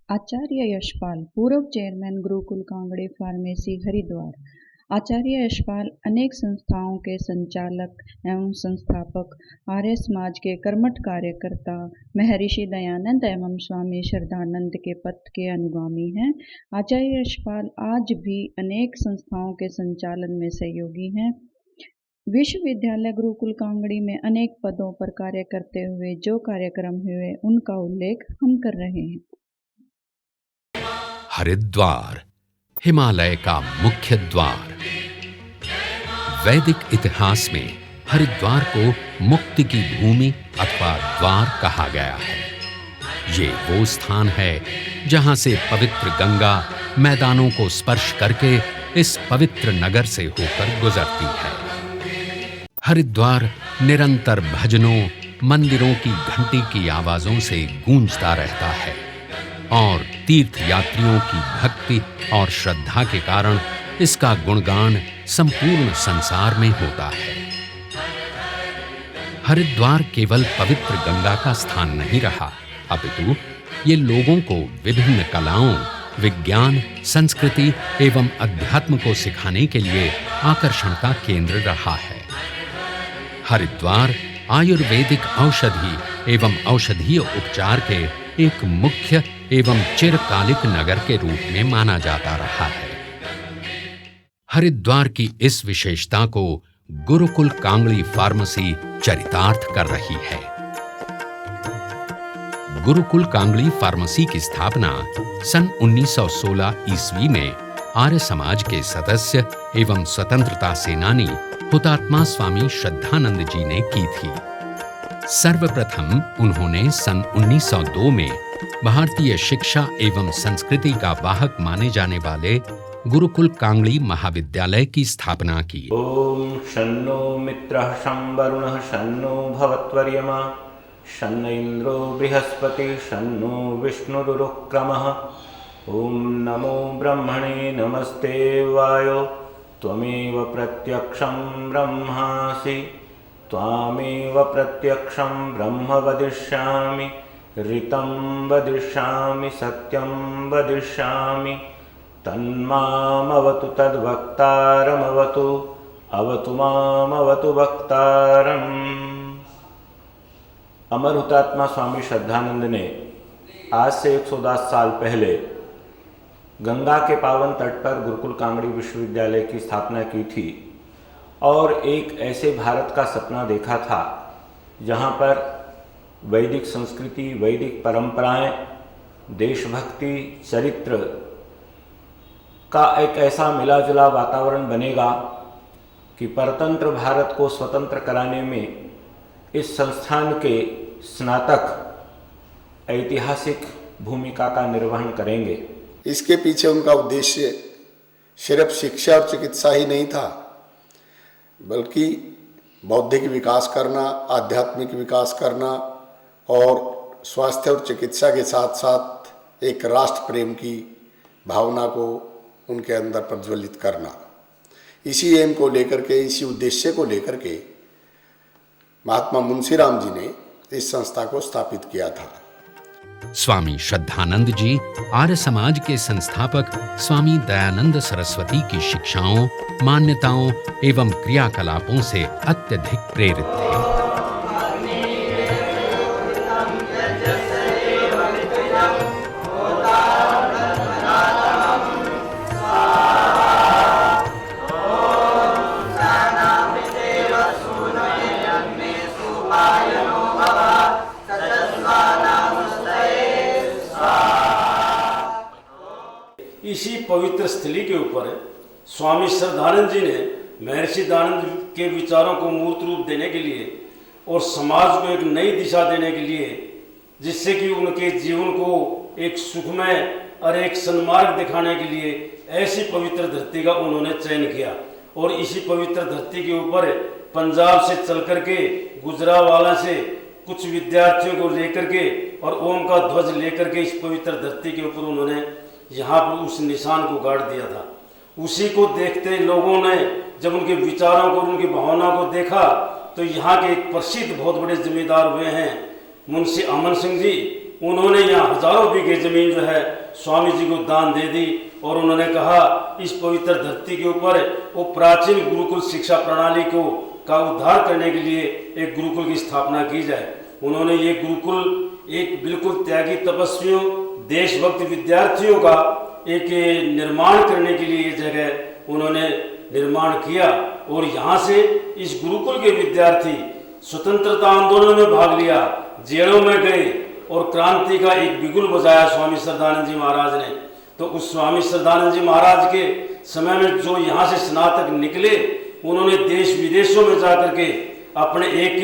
आचार्य यशपाल, पूर्व chairman Gurukul कांगड़े pharmacy Haridwar. आचार्य यशपाल अनेक संस्थाओं के संचालक एवं संस्थापक, आर्य समाज के कर्मठ कार्यकर्ता, महर्षि दयानंद एवं स्वामी श्रद्धानंद के पथ के अनुगामी हैं। आचार्य यशपाल आज भी अनेक संस्थाओं के संचालन में सहयोगी हैं। विश्वविद्यालय गुरुकुल कांगड़ी में अनेक पदों पर कार्य करते हुए जो कार्यक्रम हुए उनका उल्लेख हम कर रहे हैं। हरिद्वार, हिमालय का मुख्य द्वार। वैदिक इतिहास में हरिद्वार को मुक्ति की भूमि अथवा द्वार कहा गया है। ये वो स्थान है जहां से पवित्र गंगा मैदानों को स्पर्श करके इस पवित्र नगर से होकर गुजरती है। हरिद्वार निरंतर भजनों, मंदिरों की घंटी की आवाजों से गूंजता रहता है और तीर्थ यात्रियों की भक्ति और श्रद्धा के कारण इसका गुणगान संपूर्ण संसार में होता है। हरिद्वार केवल पवित्र गंगा का स्थान नहीं रहा, अपितु ये लोगों को विभिन्न कलाओं, विज्ञान, संस्कृति एवं अध्यात्म को सिखाने के लिए आकर्षण का केंद्र रहा है। हरिद्वार आयुर्वेदिक औषधि एवं औषधीय उपचार के एक मुख्य एवं चिरकालिक नगर के रूप में माना जाता रहा है। हरिद्वार की इस विशेषता को गुरुकुल कांगड़ी फार्मेसी चरितार्थ कर रही है। गुरुकुल कांगड़ी फार्मेसी की स्थापना सन 1916 ईस्वी में आर्य समाज के सदस्य एवं स्वतंत्रता सेनानी हुतात्मा स्वामी श्रद्धानंद जी ने की थी। सर्वप्रथम उन्होंने सन 1902 में भारतीय शिक्षा एवं संस्कृति का वाहक माने जाने वाले गुरुकुल कांगड़ी महाविद्यालय की स्थापना की। ओम शन्नो मित्रः शं वरुणः शन्नो भवत्वर्यमा शन्न इंद्रो बृहस्पति शन्नो विष्णुरुक्रमः। ओम नमो ब्रह्मणे नमस्ते वायो त्वमेव प्रत्यक्षं ब्रह्मासि त्वामेव प्रत्यक्षं ब्रह्म वदिष्यामि ऋतं वदिष्यामि सत्यं वदिष्यामि तन्मामवतु तद्वक्तारमवतु अवतु मामवतु वक्तारम्। अमर हुतात्मा स्वामी श्रद्धानंद ने आज से 110 साल पहले गंगा के पावन तट पर गुरुकुल कांगड़ी विश्वविद्यालय की स्थापना की थी और एक ऐसे भारत का सपना देखा था जहां पर वैदिक संस्कृति, वैदिक परंपराएं, देशभक्ति, चरित्र का एक ऐसा मिला जुला वातावरण बनेगा कि परतंत्र भारत को स्वतंत्र कराने में इस संस्थान के स्नातक ऐतिहासिक भूमिका का निर्वहन करेंगे। इसके पीछे उनका उद्देश्य सिर्फ शिक्षा और चिकित्सा ही नहीं था, बल्कि बौद्धिक विकास करना, आध्यात्मिक विकास करना और स्वास्थ्य और चिकित्सा के साथ साथ एक राष्ट्र प्रेम की भावना को उनके अंदर प्रज्वलित करना। इसी एम को लेकर के, इसी उद्देश्य को लेकर के महात्मा मुंशीराम जी ने इस संस्था को स्थापित किया था। स्वामी श्रद्धानंद जी आर्य समाज के संस्थापक स्वामी दयानंद सरस्वती की शिक्षाओं, मान्यताओं एवं क्रियाकलापों से अत्यधिक प्रेरित थे। इसी पवित्र स्थली के ऊपर स्वामी श्रद्धानंद जी ने महर्षि दयानंद के विचारों को मूर्त रूप देने के लिए और समाज को एक नई दिशा देने के लिए, जिससे कि उनके जीवन को एक सुखमय और एक सन्मार्ग दिखाने के लिए ऐसी पवित्र धरती का उन्होंने चयन किया। और इसी पवित्र धरती के ऊपर पंजाब से चल करके गुजरावाला से कुछ विद्यार्थियों को लेकर के और ओम का ध्वज लेकर के इस पवित्र धरती के ऊपर उन्होंने यहाँ पर उस निशान को गाड़ दिया था। उसी को देखते लोगों ने जब उनके विचारों को, उनकी भावनाओं को देखा, तो यहाँ के एक प्रसिद्ध बहुत बड़े जमींदार हुए हैं मुंशी अमन सिंह जी, उन्होंने यहाँ हजारों बीघे जमीन जो है स्वामी जी को दान दे दी और उन्होंने कहा इस पवित्र धरती के ऊपर वो प्राचीन गुरुकुल शिक्षा प्रणाली का उद्धार करने के लिए एक गुरुकुल की स्थापना की जाए। उन्होंने ये गुरुकुल एक बिल्कुल त्यागी तपस्वियों, देशभक्त विद्यार्थियों का एक निर्माण करने के लिए ये जगह उन्होंने निर्माण किया और यहाँ से इस गुरुकुल के विद्यार्थी स्वतंत्रता आंदोलन में भाग लिया, जेलों में गए और क्रांति का एक बिगुल बजाया स्वामी श्रद्धानंद जी महाराज ने। तो उस स्वामी श्रद्धानंद जी महाराज के समय में जो यहाँ से स्नातक निकले, उन्होंने देश विदेशों में जाकर के अपने एक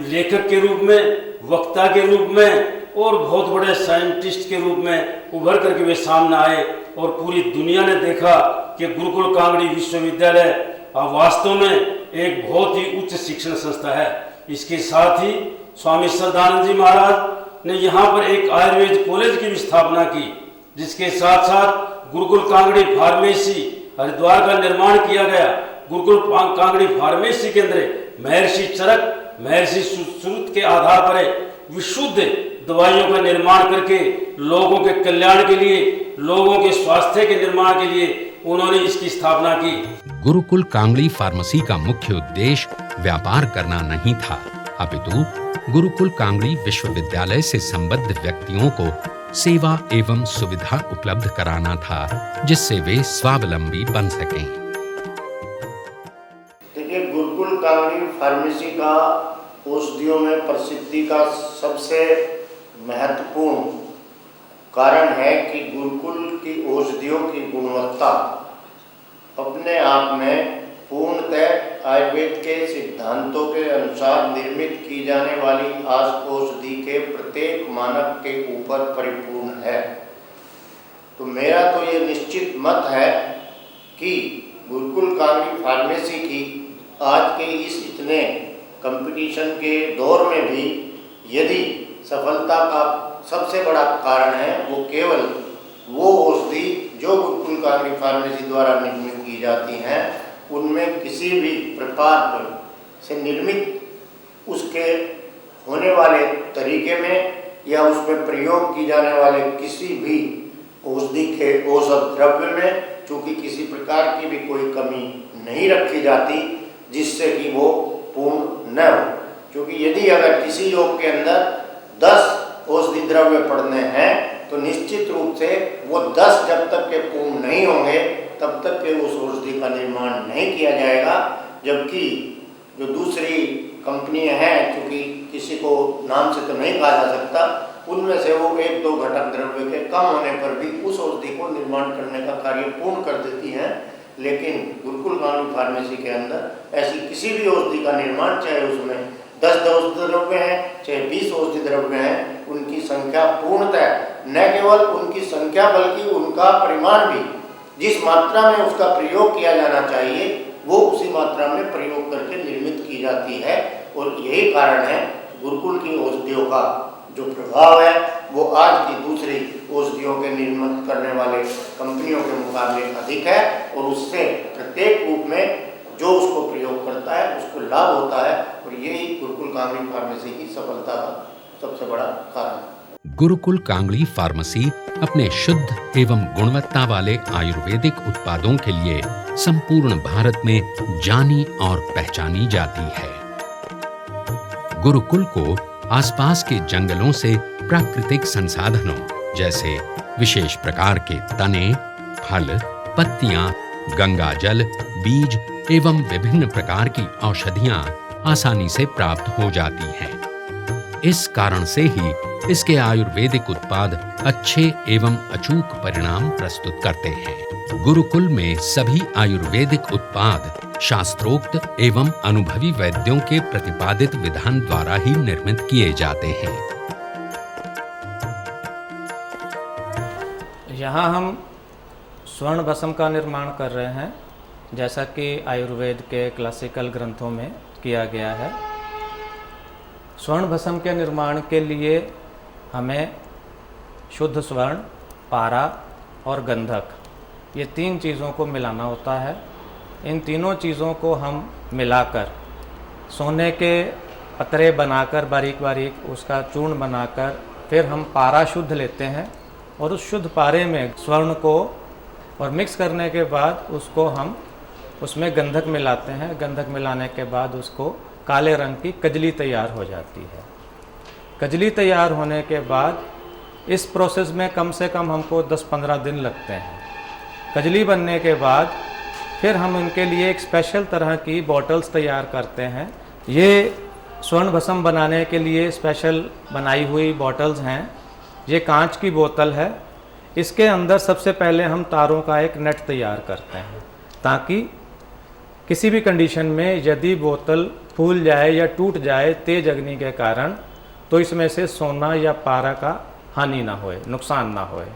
लेखक के रूप में, वक्ता के रूप में और बहुत बड़े साइंटिस्ट के रूप में उभर करके वे सामने आए और पूरी दुनिया ने देखा कि गुरुकुल कांगड़ी विश्वविद्यालय वास्तव में एक बहुत ही उच्च शिक्षण संस्था है। इसके साथ ही स्वामी श्रद्धानंद जी महाराज ने यहाँ पर एक आयुर्वेद कॉलेज की भी स्थापना की, जिसके साथ साथ गुरुकुल कांगड़ी फार्मेसी हरिद्वार का निर्माण किया गया। गुरुकुल कांगड़ी फार्मेसी के अंदर महर्षि चरक, महर्षि सुश्रुत के आधार पर विशुद्ध दवाइयों का निर्माण करके लोगों के कल्याण के लिए, लोगों के स्वास्थ्य के निर्माण के लिए उन्होंने इसकी स्थापना की। गुरुकुल कांगड़ी फार्मेसी का मुख्य उद्देश्य व्यापार करना नहीं था, अपितु गुरुकुल कांगड़ी विश्वविद्यालय से संबद्ध व्यक्तियों को सेवा एवं सुविधा उपलब्ध कराना था, जिससे वे स्वावलंबी बन सकें। देखिए, गुरुकुल कांगड़ी फार्मेसी का औषधियों में प्रसिद्धि का सबसे महत्वपूर्ण कारण है कि गुरुकुल की औषधियों की गुणवत्ता अपने आप में पूर्णतः आयुर्वेद के सिद्धांतों के अनुसार निर्मित की जाने वाली औषधि के प्रत्येक मानक के ऊपर परिपूर्ण है। तो मेरा तो ये निश्चित मत है कि गुरुकुल कांगड़ी फार्मेसी की आज के इस इतने कंपटीशन के दौर में भी यदि सफलता का सबसे बड़ा कारण है वो केवल वो औषधि जो गुरुकुल कांगड़ी फार्मेसी द्वारा निर्मित की जाती हैं, उनमें किसी भी प्रकार से निर्मित उसके होने वाले तरीके में या उसमें प्रयोग की जाने वाले किसी भी औषधि के औषध द्रव्य में चूँकि किसी प्रकार की भी कोई कमी नहीं रखी जाती जिससे कि वो पूर्ण न हो। क्योंकि यदि अगर किसी योग के अंदर 10 औषधि द्रव्य पड़ने हैं तो निश्चित रूप से वो 10 जब तक के पूर्ण नहीं होंगे तब तक के उस औषधि का निर्माण नहीं किया जाएगा। जबकि जो दूसरी कंपनियां हैं, क्योंकि किसी को नाम से तो नहीं कहा जा सकता, उनमें से वो 1-2 घटक द्रव्य के कम होने पर भी उस औषधि को निर्माण करने का कार्य पूर्ण कर देती हैं। लेकिन गुरुकुल कांगड़ी फार्मेसी के अंदर ऐसी किसी भी औषधि का निर्माण, चाहे उसमें 10 औषधि द्रव्य हैं चाहे 20 औषधि द्रव्य हैं, उनकी संख्या पूर्णतः न केवल उनकी संख्या बल्कि उनका परिमाण भी जिस मात्रा में उसका प्रयोग किया जाना चाहिए वो उसी मात्रा में प्रयोग करके निर्मित की जाती है। और यही कारण है गुरुकुल की औषधियों का जो प्रभाव है वो आज की दूसरी औषधियों के निर्मित करने वाले कंपनियों के मुकाबले अधिक है और उससे प्रत्येक रूप में जो उसको प्रयोग करता है उसको लाभ होता है। और यही गुरुकुल कांगड़ी फार्मेसी की सफलता का सबसे बड़ा कारण है। गुरुकुल कांगड़ी फार्मेसी अपने शुद्ध एवं गुणवत्ता वाले आयुर्वेदिक उत्पादों के लिए संपूर्ण भारत में जानी और पहचानी जाती है। गुरुकुल को आसपास के जंगलों से प्राकृतिक संसाधनों जैसे विशेष प्रकार के तने, फल, पत्तियां, गंगा जल, बीज एवं विभिन्न प्रकार की औषधियां आसानी से प्राप्त हो जाती हैं। इस कारण से ही इसके आयुर्वेदिक उत्पाद अच्छे एवं अचूक परिणाम प्रस्तुत करते हैं। गुरुकुल में सभी आयुर्वेदिक उत्पाद शास्त्रोक्त एवं अनुभवी वैद्यों के प्रतिपादित विधान द्वारा ही निर्मित किए जाते हैं। यहाँ हम स्वर्ण भस्म का निर्माण कर रहे हैं, जैसा कि आयुर्वेद के क्लासिकल ग्रंथों में किया गया है। स्वर्ण भस्म के निर्माण के लिए हमें शुद्ध स्वर्ण, पारा और गंधक, ये 3 चीज़ों को मिलाना होता है। इन तीनों चीज़ों को हम मिलाकर सोने के पतरे बनाकर बारीक बारीक उसका चूर्ण बनाकर फिर हम पारा शुद्ध लेते हैं और उस शुद्ध पारे में स्वर्ण को और मिक्स करने के बाद उसको हम उसमें गंधक मिलाते हैं। गंधक मिलाने के बाद उसको काले रंग की कजली तैयार हो जाती है। कजली तैयार होने के बाद इस प्रोसेस में कम से कम हमको 10-15 दिन लगते हैं। कजली बनने के बाद फिर हम इनके लिए एक स्पेशल तरह की बॉटल्स तैयार करते हैं। ये स्वर्ण भस्म बनाने के लिए स्पेशल बनाई हुई बॉटल्स हैं। ये कांच की बोतल है। इसके अंदर सबसे पहले हम तारों का एक नेट तैयार करते हैं ताकि किसी भी कंडीशन में यदि बोतल फूल जाए या टूट जाए तेज अग्नि के कारण, तो इसमें से सोना या पारा का हानि ना होए, नुकसान ना होए।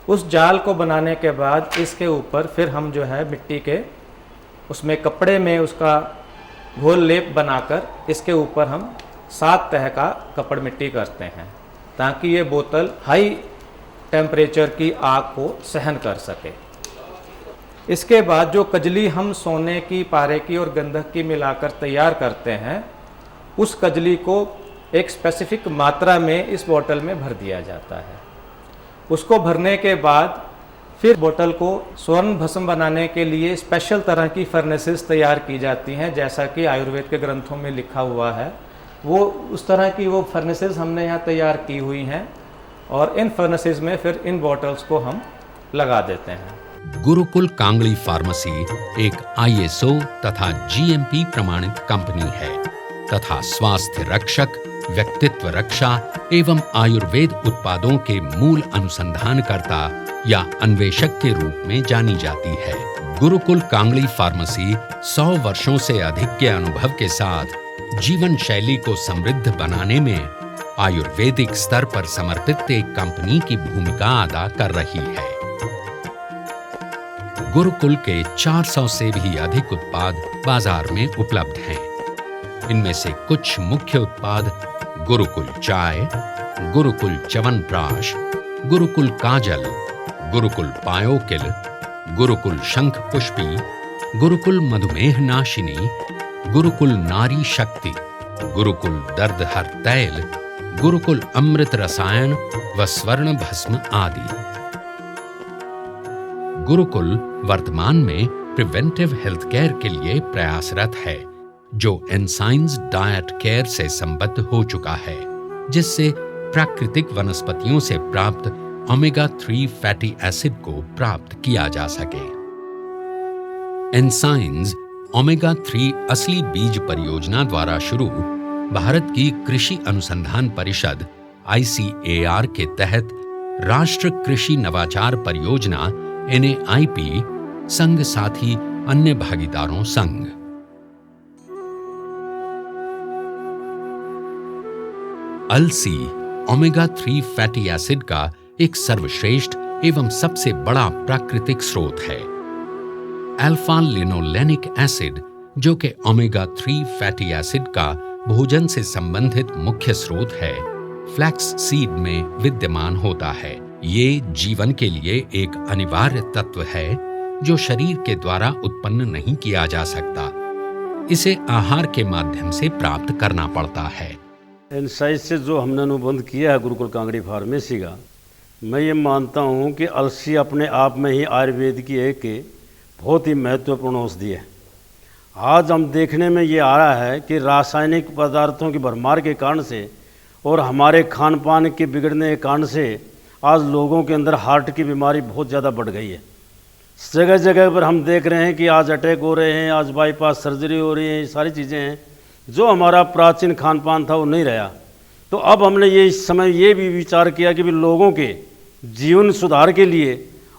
उस जाल को बनाने के बाद इसके ऊपर फिर हम जो है मिट्टी के उसमें कपड़े में उसका घोल लेप बनाकर इसके ऊपर हम 7 तह का कपड़ मिट्टी करते हैं ताकि ये बोतल हाई टेम्परेचर की आग को सहन कर सके। इसके बाद जो कजली हम सोने की, पारे की और गंधक की मिलाकर तैयार करते हैं, उस कजली को एक स्पेसिफिक मात्रा में इस बोतल में भर दिया जाता है। उसको भरने के बाद फिर बोतल को स्वर्ण भस्म बनाने के लिए स्पेशल तरह की फर्नेसेस तैयार की जाती हैं, जैसा कि आयुर्वेद के ग्रंथों में लिखा हुआ है। वो उस तरह की वो फर्नेसेस हमने यहाँ तैयार की हुई हैं और इन फर्नेसेस में फिर इन बॉटल्स को हम लगा देते हैं। गुरुकुल कांगड़ी फार्मेसी एक ISO तथा GMP प्रमाणित कंपनी है तथा स्वास्थ्य रक्षक, व्यक्तित्व रक्षा एवं आयुर्वेद उत्पादों के मूल अनुसंधानकर्ता या अन्वेषक के रूप में जानी जाती है। गुरुकुल कांगड़ी फार्मेसी 100 वर्षों से अधिक के अनुभव के साथ जीवन शैली को समृद्ध बनाने में आयुर्वेदिक स्तर पर समर्पित एक कंपनी की भूमिका अदा कर रही है। गुरुकुल के 400 से भी अधिक उत्पाद बाजार में उपलब्ध हैं। इनमें से कुछ मुख्य उत्पाद गुरुकुल चाय, गुरुकुल च्यवनप्राश, गुरुकुल काजल, गुरुकुल पायोकिल, गुरुकुल शंख पुष्पी, गुरुकुल मधुमेह नाशिनी, गुरुकुल नारी शक्ति, गुरुकुल दर्द हर तैल, गुरुकुल अमृत रसायन व स्वर्ण भस्म आदि। गुरुकुल वर्तमान में प्रिवेंटिव हेल्थ केयर के लिए प्रयासरत है, जो एंसाइम्स डाइट केयर से संबद्ध हो चुका है, जिससे प्राकृतिक वनस्पतियों से प्राप्त ओमेगा 3 फैटी एसिड को प्राप्त किया जा सके। एंसाइम्स ओमेगा 3 असली बीज परियोजना द्वारा शुरू भारत की कृषि अनुसंधान परिषद ICAR के तहत राष्ट्र कृषि नवाचार परियोजना NAIP संघ साथी अन्य भागीदारों संघ। अलसी ओमेगा 3 फैटी एसिड का एक सर्वश्रेष्ठ एवं सबसे बड़ा प्राकृतिक स्रोत है। अल्फा लिनोलेनिक एसिड, जो कि ओमेगा 3 फैटी एसिड का भोजन से संबंधित मुख्य स्रोत है, फ्लैक्स सीड में विद्यमान होता है। ये जीवन के लिए एक अनिवार्य तत्व है जो शरीर के द्वारा उत्पन्न नहीं किया जा सकता। इसे आहार के माध्यम से प्राप्त करना पड़ता है। एनसाइज से जो हमने अनुबंध किया है गुरुकुल कांगड़ी फार्मेसी का, मैं ये मानता हूँ कि अलसी अपने आप में ही आयुर्वेद की एक बहुत ही महत्वपूर्ण औषधि है। आज हम देखने में ये आ रहा है कि रासायनिक पदार्थों की भरमार के कारण से और हमारे खान पान के बिगड़ने के कारण से आज लोगों के अंदर हार्ट की बीमारी बहुत ज़्यादा बढ़ गई है। जगह जगह पर हम देख रहे हैं कि आज अटैक हो रहे हैं, आज बाईपास सर्जरी हो रही है, ये सारी चीज़ें हैं। जो हमारा प्राचीन खान पान था वो नहीं रहा। तो अब हमने ये इस समय ये भी विचार किया कि भी लोगों के जीवन सुधार के लिए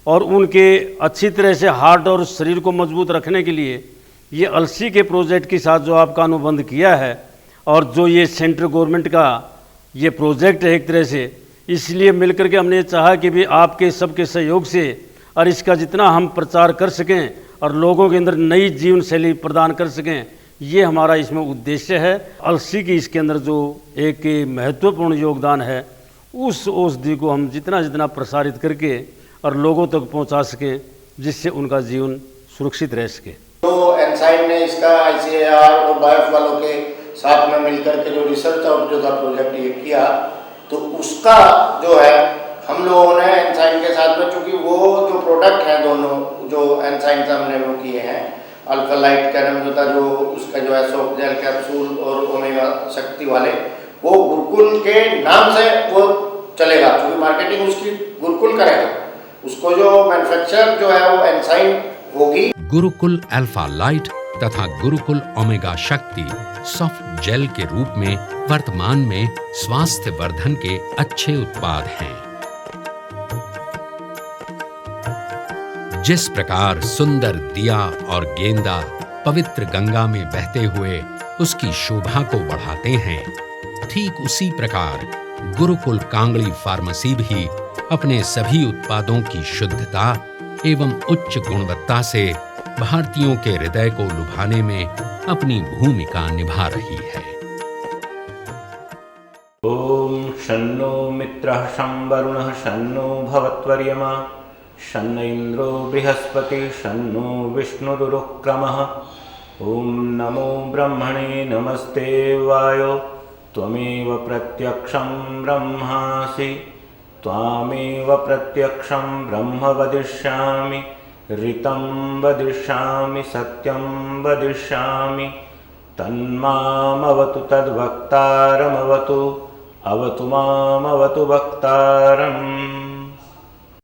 और उनके अच्छी तरह से हार्ट और शरीर को मजबूत रखने के लिए ये अलसी के प्रोजेक्ट के साथ जो आपका अनुबंध किया है और जो ये सेंट्रल गवर्नमेंट का ये प्रोजेक्ट है एक तरह से, इसलिए मिलकर के हमने चाहा कि भी आपके सबके सहयोग से और इसका जितना हम प्रचार कर सकें और लोगों के अंदर नई जीवन शैली प्रदान कर सकें, ये हमारा इसमें उद्देश्य है। अलसी की इसके अंदर जो एक महत्वपूर्ण योगदान है, उस औषधि को हम जितना जितना प्रसारित करके और लोगों तक पहुंचा सकें, जिससे उनका जीवन सुरक्षित रह सके। तो एनसाइम ने इसका ICAR और बायोफ वालों के साथ में मिलकर के जो रिसर्च और जो था प्रोजेक्ट ये किया, तो उसका जो है हम लोगों ने एंजाइम के साथ में, चूँकि वो जो प्रोडक्ट हैं दोनों जो एंजाइम्स हमने वो किए हैं, अल्कालाइट कैरम जो उसका जो है सॉफ्ट जेल कैप्सूल और ओमेगा शक्ति वाले, वो गुरुकुल के नाम से वो चलेगा, क्योंकि मार्केटिंग उसकी गुरुकुल करेगा, उसको जो मैन्युफैक्चर जो है वो एंजाइम होगी। गुरुकुल अल्फा लाइट तथा गुरुकुल ओमेगा शक्ति सॉफ्ट जेल के रूप में वर्तमान में स्वास्थ्य वर्धन के अच्छे उत्पाद हैं। जिस प्रकार सुंदर दिया और गेंदा पवित्र गंगा में बहते हुए उसकी शोभा को बढ़ाते हैं, ठीक उसी प्रकार गुरुकुल कांगड़ी फार्मेसी भी अपने सभी उत्पादों की शुद्धता एवं उच्च गुणवत्ता से भारतीयों के हृदय को लुभाने में अपनी भूमिका निभा रही है। ओम शन्नो मित्रः शं वरुणः शन्नो भवत्वर्यमा शन्न इंद्रो बृहस्पति शन्नो विष्णुरुक्रमः। ओम नमो ब्रह्मणे नमस्ते वायो त्वमेव प्रत्यक्षं ब्रह्मासि त्वामेव प्रत्यक्षं ब्रह्म वदिष्यामि ऋतं वदिष्यामि सत्यं वदिष्यामि तन्मामवतु तद्वक्तारमवतु अवतु मामवतु वक्तारम्।